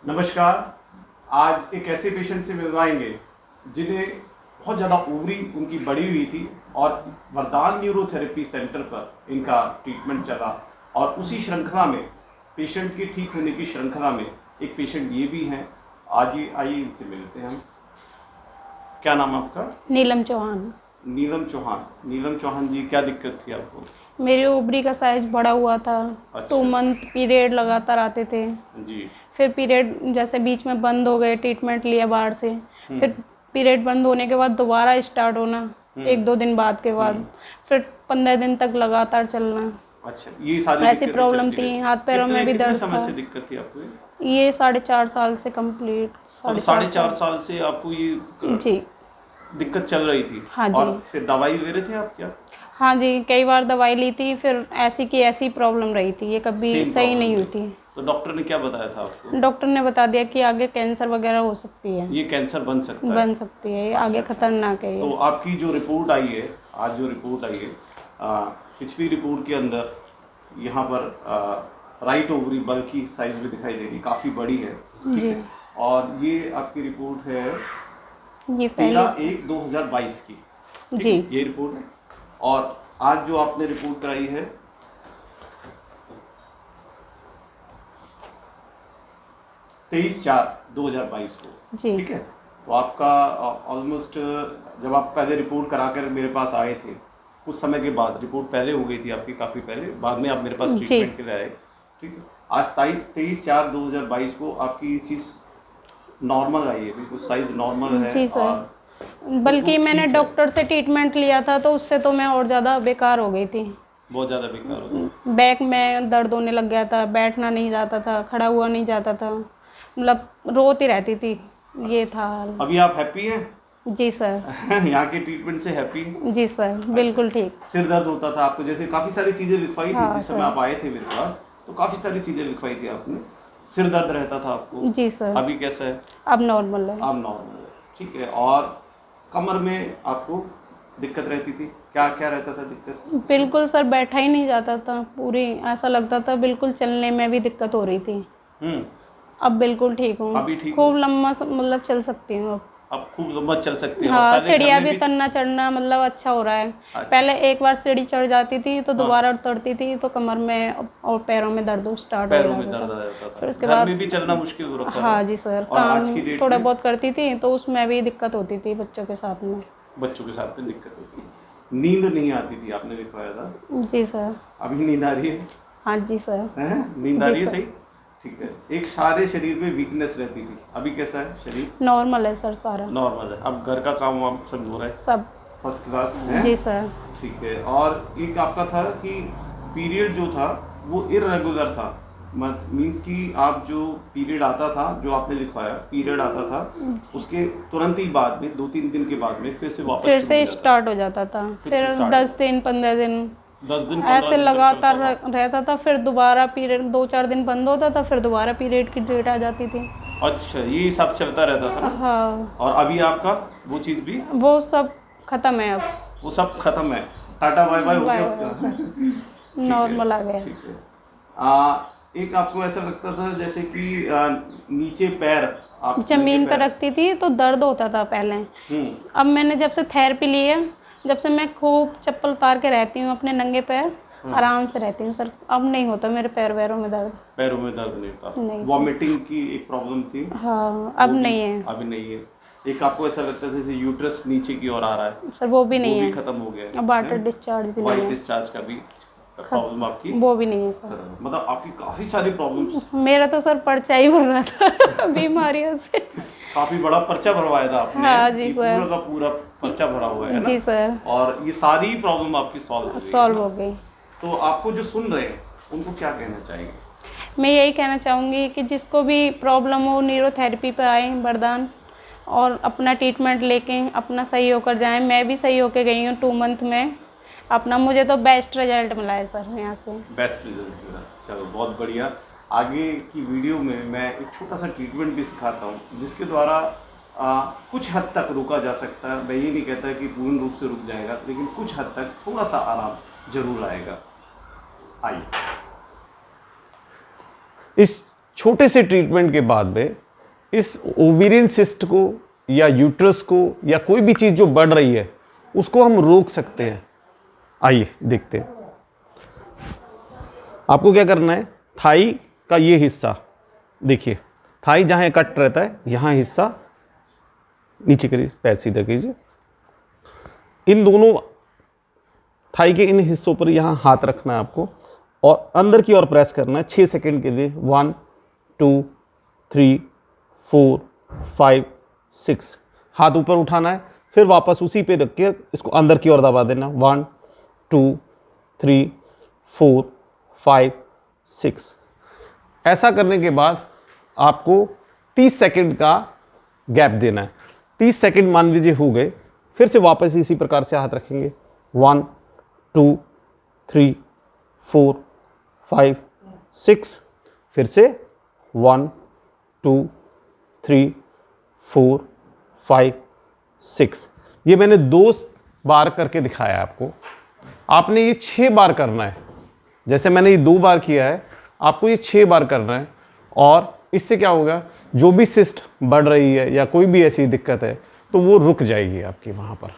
नमस्कार। आज एक ऐसे पेशेंट से मिलवाएंगे जिन्हें बहुत ज़्यादा ओवरी उनकी बढ़ी हुई थी और वरदान न्यूरोथेरेपी सेंटर पर इनका ट्रीटमेंट चला और उसी श्रृंखला में पेशेंट के ठीक होने की श्रृंखला में एक पेशेंट ये भी हैं। आज ये आइए इनसे मिलते हैं हम। क्या नाम है आपका? नीलम चौहान। नीलम चौहान जी, क्या दिक्कत थी आपको? मेरी ओवरी का साइज बढ़ा हुआ था। अच्छा। 2 मंथ पीरियड लगातार आते थे। जी। फिर पीरियड जैसे बीच में बंद हो गए, ट्रीटमेंट लिया बाहर से, फिर पीरियड बंद होने के बाद दोबारा स्टार्ट होना 1-2 दिन बाद के बाद, फिर 15 दिन तक लगातार चलना। अच्छा, ये सारी ऐसी प्रॉब्लम थी। हाथ पैरों में भी दर्द समय था। से दिक्कत थी आपको? ये 4.5 साल से कंप्लीट। 4.5 साल से आपको ये जी दिक्कत चल रही थी? हाँ जी। और फिर दवाई ले रहे थे आप क्या? हाँ जी, कई बार दवाई ली थी, फिर ऐसी की ऐसी प्रॉब्लम रही थी, ये कभी सही नहीं हुई थी। तो डॉक्टर ने क्या बताया था आपको? डॉक्टर ने बता दिया कि आगे कैंसर वगैरह हो सकती है। ये कैंसर बन सकता है? बन सकती है, आगे खतरनाक है ये। तो आपकी जो रिपोर्ट आई है, आज जो रिपोर्ट आई है, पिछली रिपोर्ट के अंदर यहाँ पर राइट ओवरी बल्कि साइज में दिखाई दे रही, काफ़ी बड़ी है। जी। और ये आपकी रिपोर्ट है ये 13/1/2022 की। जी। ये रिपोर्ट है। और आज जो आपने रिपोर्ट कराई है 23/4/2022 को। जी। ठीक है। तो आपका ऑलमोस्ट जब आप पहले रिपोर्ट करा कर मेरे पास आए थे, कुछ समय के बाद रिपोर्ट पहले हो गई थी आपकी, काफ़ी पहले, बाद में आप मेरे पास ट्रीटमेंट के लिए आए। ठीक है। आज 23/4/2022 को आपकी ये चीज़ नॉर्मल आई है, बिल्कुल साइज नॉर्मल है। जी सर। बल्कि मैंने डॉक्टर से ट्रीटमेंट लिया था तो उससे तो मैं और ज़्यादा बेकार हो गई थी। बहुत ज़्यादा बेकार हो गई। बैक में दर्द होने लग गया था, बैठना नहीं जाता था, खड़ा हुआ नहीं जाता था, मतलब रोती रहती थी। ये था हाल। अभी आप हैप्पी हैं? जी सर। यहाँ के ट्रीटमेंट से हैप्पी? जी सर, बिल्कुल ठीक। सिर दर्द होता था आपको, जैसे काफ़ी सारी चीज़ें लिखवाई थी जिस समय आप आए थे मेरे पास, तो काफ़ी सारी चीज़ें लिखवाई थी आपने। सिर दर्द रहता था आपको? जी सर। अभी कैसा है? अब नॉर्मल है। अब नॉर्मल है। ठीक है। और कमर में आपको दिक्कत रहती थी? क्या क्या रहता था दिक्कत? बिल्कुल सर, बैठा ही नहीं जाता था, पूरी ऐसा लगता था, बिल्कुल चलने में भी दिक्कत हो रही थी। अब बिल्कुल ठीक हूँ। अभी ठीक? खूब लंबा मतलब चल सकती हूँ अब खूब लंबा चल सकते हो? हाँ, सीढ़ियाँ भी तन्ना चढ़ना मतलब अच्छा हो रहा है। अच्छा। पहले एक बार सीढ़ी चढ़ जाती थी तो दोबारा उतरती थी तो कमर में और पैरों में दर्द स्टार्ट हो जाता था। फिर उसके बाद में भी चलना मुश्किल हो रहा था? हाँ जी सर। काम थोड़ा बहुत करती थी तो उसमें भी दिक्कत होती थी, बच्चों के साथ में दिक्कत होती है। नींद नहीं आती थी, आपने दिखवाया था? जी सर। अभी नींद आ रही है? हाँ जी सर। नींद आ रही है? सही। ठीक है। एक सारे शरीर में वीकनेस रहती थी, अभी कैसा है शरीर? नॉर्मल है सर, सारा नॉर्मल है। अब घर का काम वाम सब हो रहा है? सब फर्स्ट क्लास है? जी सर। ठीक है। और एक आपका था कि पीरियड जो था वो इर्रेगुलर था, मीन्स कि आप जो पीरियड आता था, जो आपने लिखवाया पीरियड आता था, उसके तुरंत ही बाद में 2-3 दिन के बाद में फिर से वापस स्टार्ट हो जाता था। फिर 10 दिन 15 दिन 10 दिन ऐसे लगातार रहता था। फिर दोबारा पीरियड 2-4 दिन बंद होता था, फिर दोबारा पीरियड की डेट आ जाती थी। अच्छा, ये सब चलता रहता था ना? हाँ। और अभी आपका वो चीज़ भी? वो सब खत्म है अब। वो सब खत्म है, टाटा बाय बाय हो गया उसका। नॉर्मल आ गया। ठीक है। एक आपको ऐसा लगता था जैसे कि नीचे पैर आप जमीन पर रखती थी तो दर्द होता था पहले। अब मैंने जब से थेरेपी ली है, जब से मैं खूब चप्पल उतार के रहती हूँ, अपने नंगे पैर आराम से रहती हूँ सर। अब नहीं होता मेरे पैरों में दर्द। पैरों में दर्द नहीं होता? नहीं। वॉमिटिंग की एक प्रॉब्लम थी? हाँ, अब नहीं है। अभी नहीं है। एक आपको ऐसा लगता था जैसे यूट्रस नीचे की ओर आ रहा है? सर वो भी नहीं है। खत्म हो गया? अब वाटर डिस्चार्ज भी नहीं है। डिस्चार्ज का भी प्रॉब्लम आपकी? वो भी नहीं है सर। मतलब आपकी काफी सारी प्रॉब्लम्स। मेरा तो सर पर्चा ही भर रहा था बीमारियों से। काफी बड़ा पर्चा भरवाया था आपने? हाँ जी सर। पूरा का पूरा पर्चा भरा हुआ है ना? जी सर। और ये सारी प्रॉब्लम आपकी सॉल्व हो गई। तो आपको जो सुन रहे हैं उनको क्या कहना चाहेंगे? मैं यही कहना चाहूँगी कि जिसको भी प्रॉब्लम हो न्यूरोथेरेपी पे आए वरदान, और अपना ट्रीटमेंट लेके अपना सही होकर जाएं। मैं भी सही होकर गई हूँ 2 मंथ में अपना। मुझे तो बेस्ट रिजल्ट मिला है सर यहाँ से। बेस्ट रिजल्ट मिला? चलो बहुत बढ़िया। आगे की वीडियो में मैं एक छोटा सा ट्रीटमेंट भी सिखाता हूँ जिसके द्वारा कुछ हद तक रोका जा सकता है। मैं ये नहीं कहता कि पूर्ण रूप से रुक जाएगा, लेकिन कुछ हद तक थोड़ा सा आराम जरूर आएगा। आइए, इस छोटे से ट्रीटमेंट के बाद में इस ओवेरियन सिस्ट को या यूट्रस को या कोई भी चीज़ जो बढ़ रही है उसको हम रोक सकते हैं। आइए देखते हैं। आपको क्या करना है, थाई का ये हिस्सा देखिए, थाई जहाँ कट रहता है यहाँ हिस्सा नीचे करिए, पैर सीधा कीजिए। इन दोनों थाई के इन हिस्सों पर यहाँ हाथ रखना है आपको और अंदर की ओर प्रेस करना है 6 सेकंड के लिए। 1 2 3 4 5 6 हाथ ऊपर उठाना है, फिर वापस उसी पे रख के इसको अंदर की ओर दबा देना। 1 2 3 4 5 6। ऐसा करने के बाद आपको 30 सेकंड का गैप देना है। 30 सेकंड मान लीजिए हो गए, फिर से वापस इसी प्रकार से हाथ रखेंगे। 1 2 3 4 5 6, फिर से 1 2 3 4 5 6। ये मैंने 2 बार करके दिखाया आपको। आपने ये 6 बार करना है। जैसे मैंने ये 2 बार किया है, आपको ये 6 बार करना है। और इससे क्या होगा, जो भी सिस्ट बढ़ रही है या कोई भी ऐसी दिक्कत है तो वो रुक जाएगी आपकी वहाँ पर।